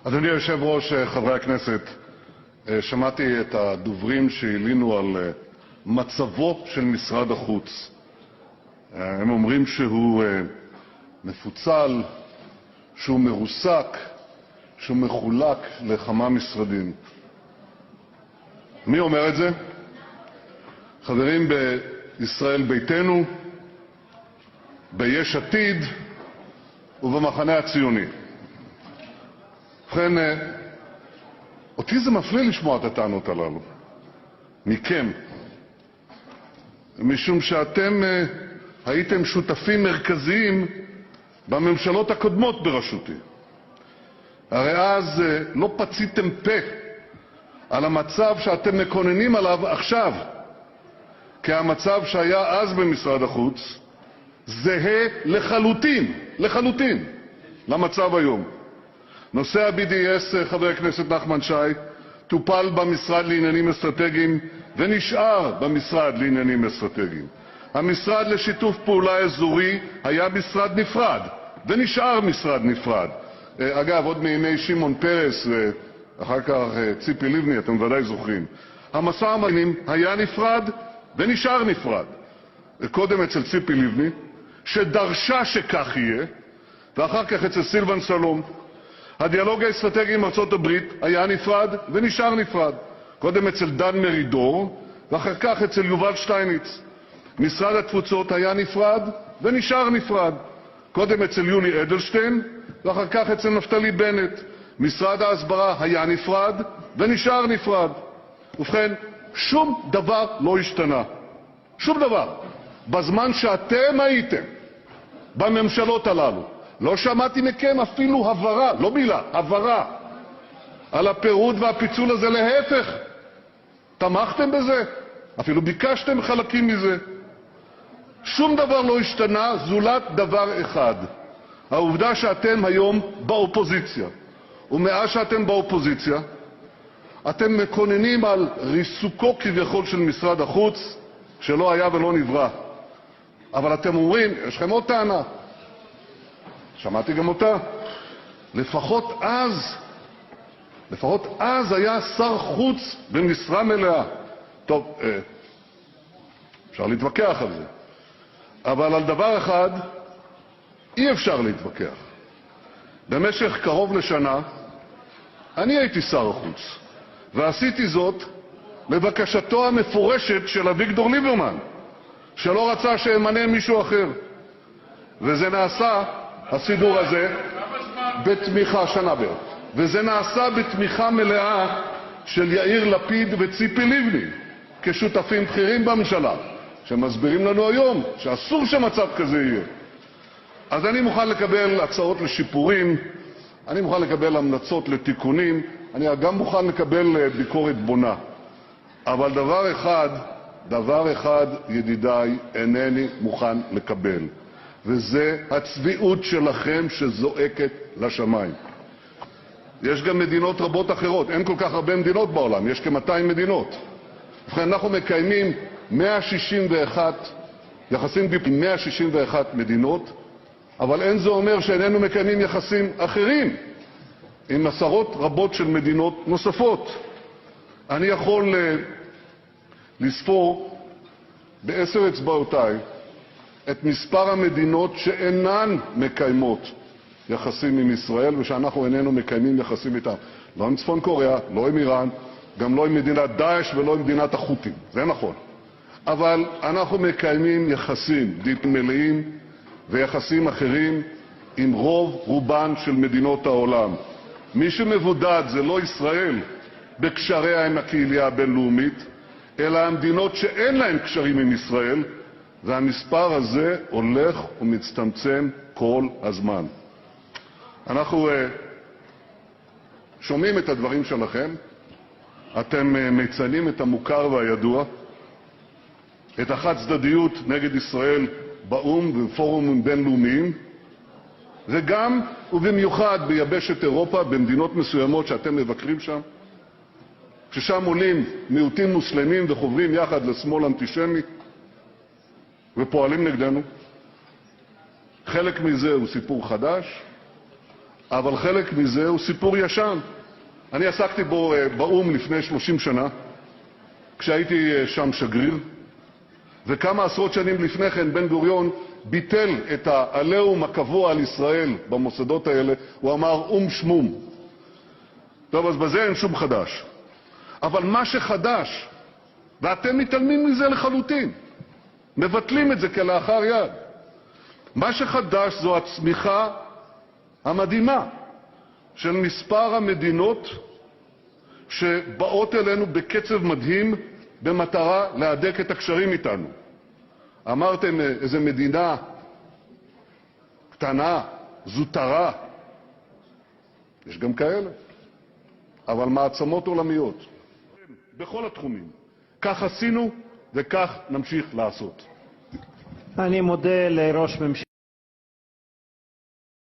אדוני היושב-ראש, חברי הכנסת, שמעתי את הדוברים שהלינו על מצבו של משרד החוץ. הם אומרים שהוא מפוצל, שהוא מרוסק, שהוא מחולק לכמה משרדים. מי אומר את זה? חברים בישראל ביתנו, ביש עתיד ובמחנה הציוני. ובכן, אותי זה מפליא לשמוע את הטענות הללו מכם, משום שאתם הייתם שותפים מרכזיים בממשלות הקודמות בראשותי. הרי אז לא פציתם פה על המצב שאתם מקוננים עליו עכשיו, כי המצב שהיה אז במשרד החוץ זהה לחלוטין למצב היום. נושא ה-BDS, חבר הכנסת נחמן שי, טופל במשרד לעניינים אסטרטגיים ונשאר במשרד לעניינים אסטרטגיים. המשרד לשיתוף פעולה אזורי היה משרד נפרד ונשאר משרד נפרד. אגב, עוד מימי שמעון פרס ואחר כך ציפי לבני, אתם ודאי זוכרים. המשא ומתן היה נפרד ונשאר נפרד. קודם אצל ציפי לבני, שדרשה שכך יהיה, ואחר כך אצל סילבן שלום. הדיאלוג האסטרטגי עם ארצות הברית היה נפרד ונשאר נפרד. קודם אצל דן מרידור, ואחר כך אצל יובל שטייניץ. משרד התפוצות היה נפרד ונשאר נפרד. קודם אצל יולי אדלשטיין, ואחר כך אצל נפתלי בנט. משרד ההסברה היה נפרד ונשאר נפרד. ובכן, שום דבר לא השתנה. שום דבר. בזמן שאתם הייתם בממשלות הללו, לא שמעתי מכם אפילו הברה, לא מילה, הברה, על הפירוד והפיצול הזה. להפך, תמכתם בזה, אפילו ביקשתם חלקים מזה. שום דבר לא השתנה, זולת דבר אחד, העובדה שאתם היום באופוזיציה. ומאז שאתם באופוזיציה, אתם מקוננים על ריסוקו כביכול של משרד החוץ, שלא היה ולא נברא. אבל אתם אומרים, יש לכם עוד טענה, שמעתי גם אותה, לפחות אז היה שר חוץ במשרה מלאה. טוב, אפשר להתווכח על זה, אבל על דבר אחד אי אפשר להתווכח. במשך קרוב לשנה אני הייתי שר החוץ, ועשיתי זאת לבקשתו המפורשת של אביגדור ליברמן, שלא רצה שימנה מישהו אחר. וזה נעשה, הסידור הזה, בתמיכה שנה בערך. וזה נעשה בתמיכה מלאה של יאיר לפיד וציפי לבני, כשותפים בכירים בממשלה, שמסבירים לנו היום שאסור שמצב כזה יהיה. אז אני מוכן לקבל הצעות לשיפורים, אני מוכן לקבל המלצות לתיקונים, אני גם מוכן לקבל ביקורת בונה. אבל דבר אחד, ידידיי, אינני מוכן לקבל, וזה הצביעות שלכם שזועקת לשמיים. יש גם מדינות רבות אחרות, אין כל כך הרבה מדינות בעולם, יש כ-200 מדינות. ובכן, אנחנו מקיימים 161 יחסים עם 161 מדינות, אבל אין זה אומר שאיננו מקיימים יחסים אחרים עם עשרות רבות של מדינות נוספות. אני יכול לספור ב10 אצבעותיי את מספר המדינות שאינן מקיימות יחסים עם ישראל, ושאנחנו איננו מקיימים יחסים איתן. לא עם צפון קוריאה, לא עם איראן, גם לא עם מדינת דאעש ולא עם מדינת החות'ים. זה נכון. אבל אנחנו מקיימים יחסים מלאים ויחסים אחרים עם רובן של מדינות העולם. מי שמבודד זה לא ישראל בקשריה עם הקהילה הבינלאומית, אלא המדינות שאין להן קשרים עם ישראל, והמספר הזה הולך ומצטמצם כל הזמן. אנחנו שומעים את הדברים שלכם, אתם מציינים את המוכר והידוע, את החד-צדדיות נגד ישראל באו"ם ובפורומים בינלאומיים, וגם ובמיוחד ביבשת אירופה, במדינות מסוימות שאתם מבקרים שם, ששם עולים מיעוטים מוסלמים וחוברים יחד לשמאל אנטישמי ופועלים נגדנו. חלק מזה הוא סיפור חדש, אבל חלק מזה הוא סיפור ישן. אני עסקתי בו באו"ם לפני 30 שנה, כשהייתי שם שגריר, וכמה עשרות שנים לפני כן בן-גוריון ביטל את העליהום הקבוע על ישראל במוסדות האלה, הוא אמר אום שמום. טוב, אז בזה אין שום חדש. אבל מה שחדש, ואתם מתעלמים מזה לחלוטין, מבטלים את זה כלאחר יד, מה שחדש זו הצמיחה המדהימה של מספר המדינות שבאות אלינו בקצב מדהים במטרה להדק את הקשרים איתנו. אמרתם איזו מדינה קטנה, זוטרה. יש גם כאלה, אבל מעצמות עולמיות בכל התחומים. כך עשינו וכך נמשיך לעשות. אני מודה לראש ממשלת